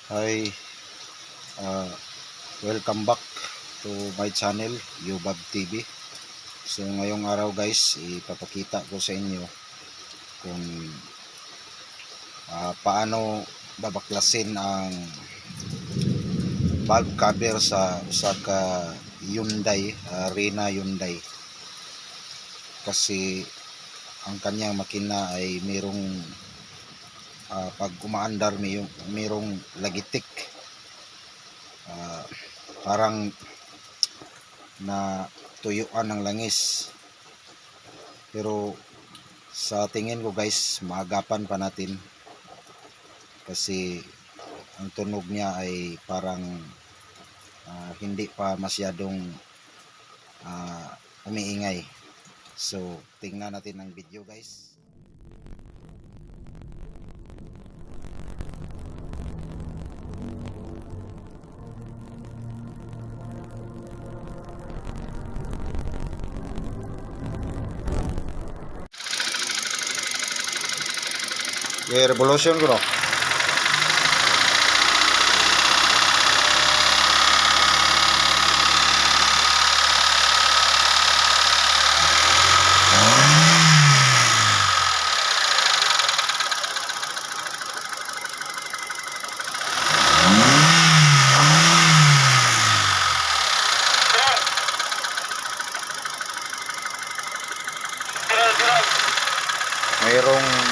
Hi, uh, welcome back to my channel, Yubab TV. So ngayong araw guys, ipapakita ko sa inyo kung paano babaklasin ang valve cover sa ka Hyundai, Rena Hyundai. Kasi ang kanyang makina ay pag umaandar mayroong lagitik. Parang na tuyuan ng langis, pero sa tingin ko guys, maagapan pa natin kasi ang tunog niya ay parang hindi pa masyadong uh, umiingay. So tingnan natin ang video guys. Okay, revolution ko no.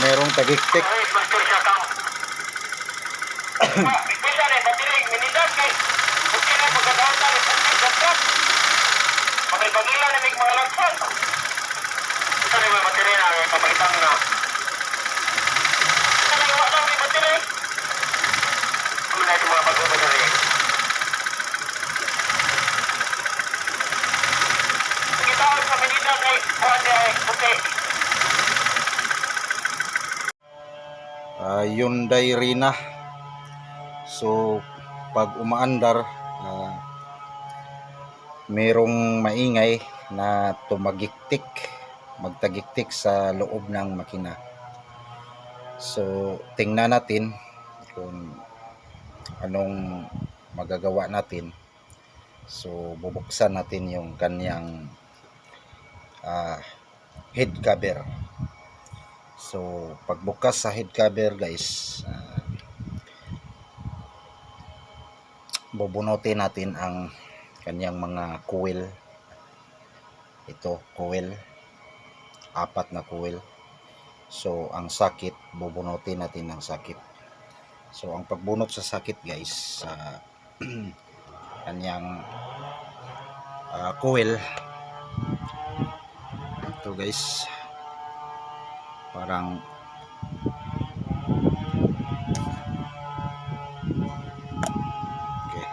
Merong tagiktik. Hyundai Rena. So pag umaandar, merong maingay na magtagiktik sa loob ng makina. So tingnan natin kung anong magagawa natin. So bubuksan natin yung kanyang head cover. So pagbukas sa head cover guys, bubunutin natin ang kanyang mga coil. Ito coil, 4 na coil. So ang sakit, bubunutin natin ang sakit. So ang pagbunot sa sakit guys, kanyang coil, ito guys, parang okay.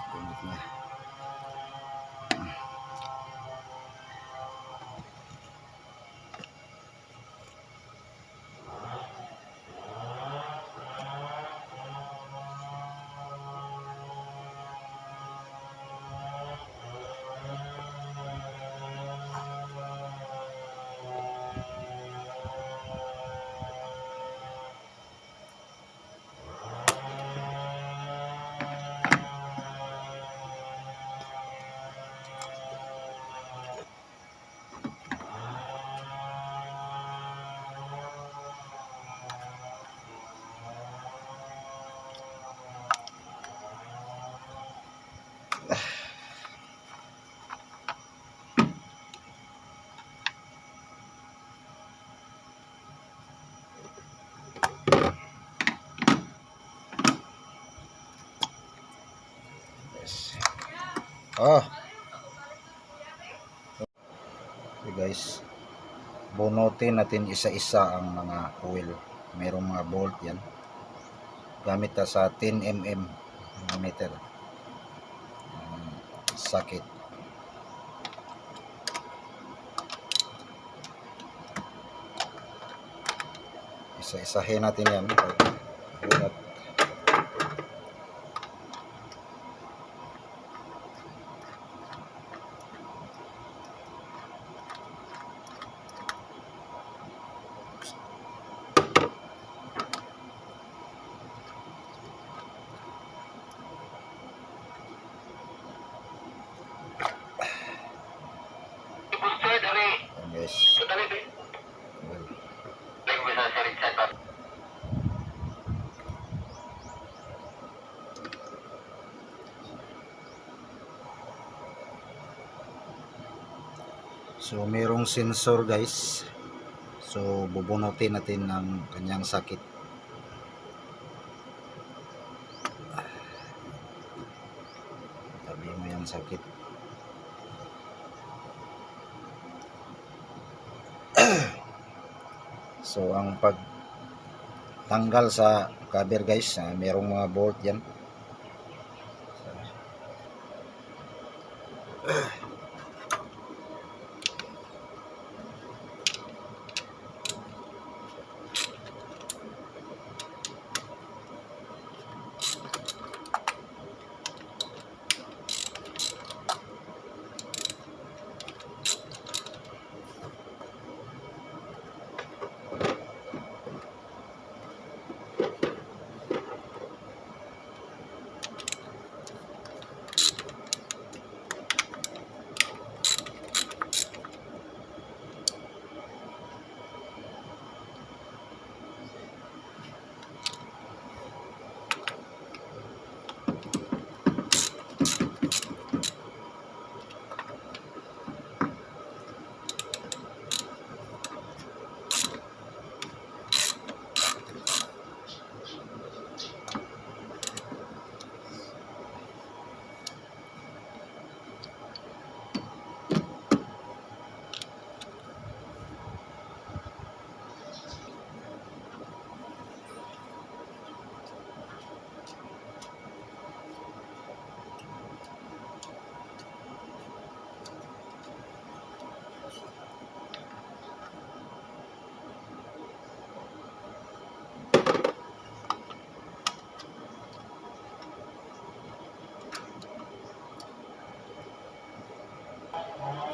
Bunot na. Okay guys, bunutin natin isa-isa ang mga coil. Merong mga bolt yan. Gamit sa 10 mm meter sakit. Isa-isahin natin yan. Bunot. So merong sensor guys, so bubunutin natin ng kanyang sakit. Tabi mo yung sakit. So ang pagtanggal sa cover guys, merong mga bolt yan.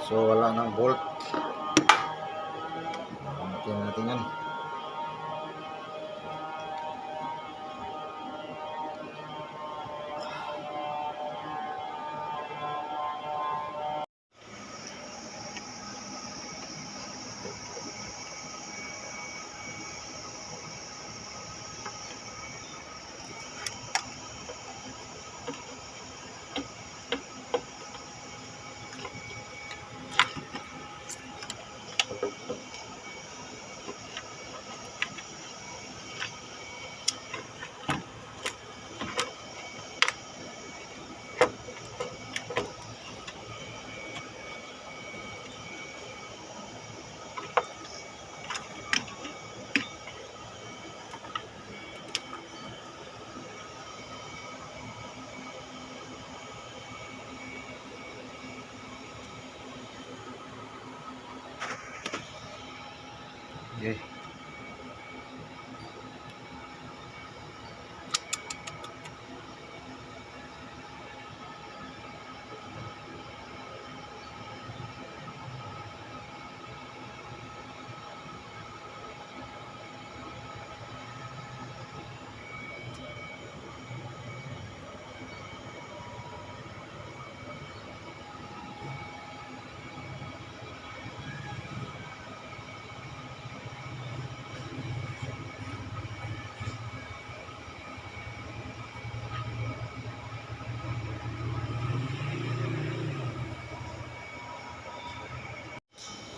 So wala nang bolt. Tingnan natin yan. Okay.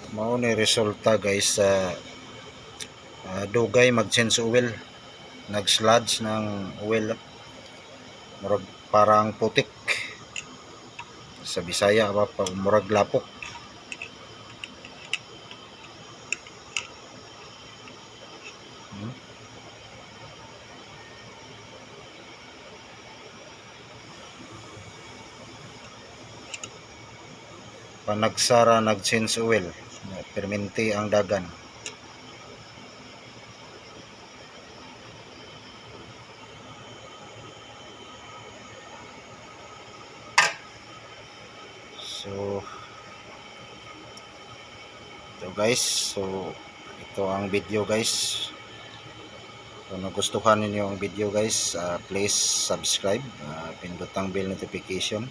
Mao ni resulta guys sa dugay mag-change oil, nag-sludge ng oil, murag parang putik sa Bisaya ba pag murag lapok. Panagsara nag-change oil, perminti ang dagan. So ito guys, so ito ang video guys. Kung nagustuhan ninyo ang video guys, please subscribe, pindot ang bell notification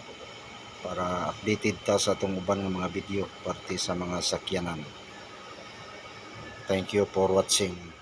para updated ta sa atong uban ng mga video parte sa mga sakyanan. Thank you for watching.